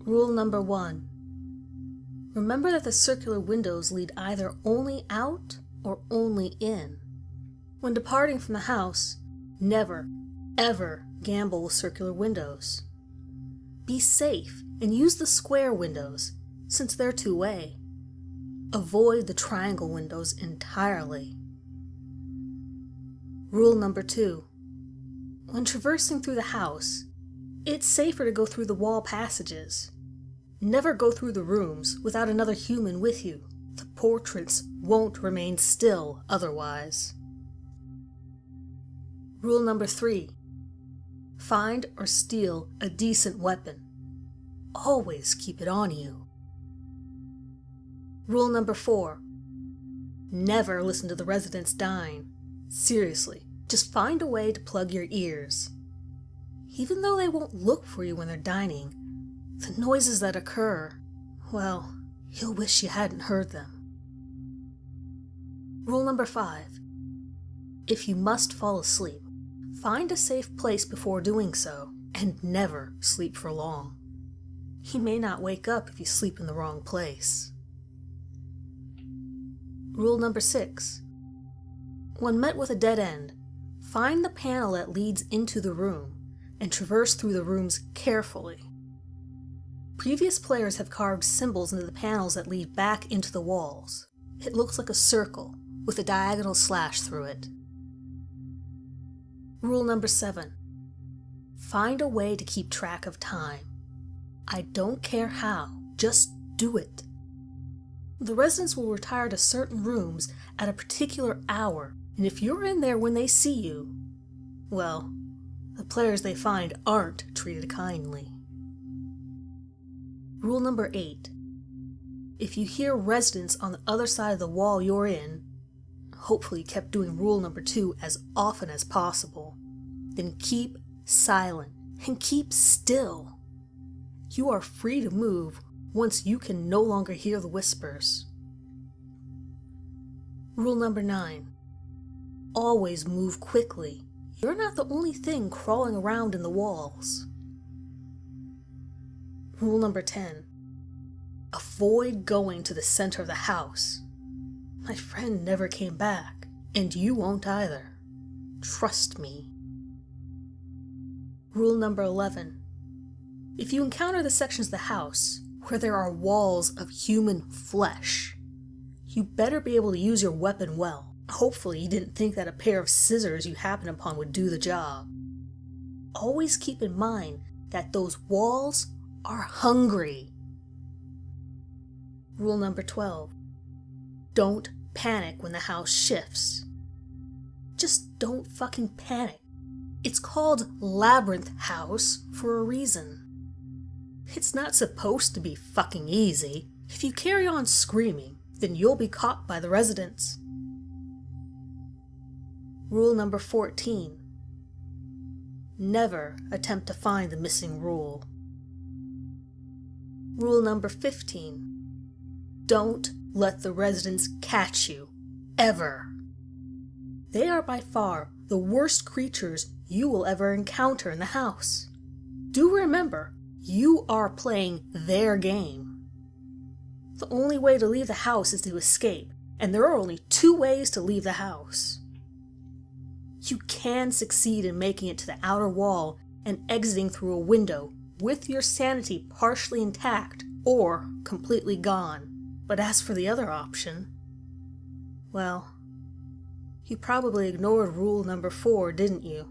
Rule number 1. Remember that the circular windows lead either only out or only in. When departing from the house, never, ever gamble with circular windows. Be safe and use the square windows, since they're two-way. Avoid the triangle windows entirely. Rule number 2. When traversing through the house, it's safer to go through the wall passages. Never go through the rooms without another human with you. The portraits won't remain still otherwise. Rule number 3. Find or steal a decent weapon. Always keep it on you. Rule number 4. Never listen to the residents dying. Seriously, just find a way to plug your ears. Even though they won't look for you when they're dining, the noises that occur, well, you'll wish you hadn't heard them. Rule number 5. If you must fall asleep, find a safe place before doing so, and never sleep for long. You may not wake up if you sleep in the wrong place. Rule number 6. When met with a dead end, find the panel that leads into the room, and traverse through the rooms carefully. Previous players have carved symbols into the panels that lead back into the walls. It looks like a circle, with a diagonal slash through it. Rule number 7. Find a way to keep track of time. I don't care how, just do it. The residents will retire to certain rooms at a particular hour, and if you're in there when they see you, well, the players they find aren't treated kindly. Rule number 8. If you hear residents on the other side of the wall you're in, hopefully you kept doing rule number 2 as often as possible, then keep silent and keep still. You are free to move once you can no longer hear the whispers. Rule number 9. Always move quickly. You're not the only thing crawling around in the walls. Rule number 10. Avoid going to the center of the house. My friend never came back, and you won't either. Trust me. Rule number 11. If you encounter the sections of the house where there are walls of human flesh, you better be able to use your weapon well. Hopefully you didn't think that a pair of scissors you happen upon would do the job. Always keep in mind that those walls are hungry. Rule number 12. Don't panic when the house shifts. Just don't fucking panic. It's called Labyrinth House for a reason. It's not supposed to be fucking easy. If you carry on screaming, then you'll be caught by the residents. Rule number 14. Never attempt to find the missing rule. Rule number 15. Don't let the residents catch you, ever. They are by far the worst creatures you will ever encounter in the house. Do remember, you are playing their game. The only way to leave the house is to escape, and there are only 2 ways to leave the house. You can succeed in making it to the outer wall and exiting through a window with your sanity partially intact or completely gone. But as for the other option, well, you probably ignored rule number 4, didn't you?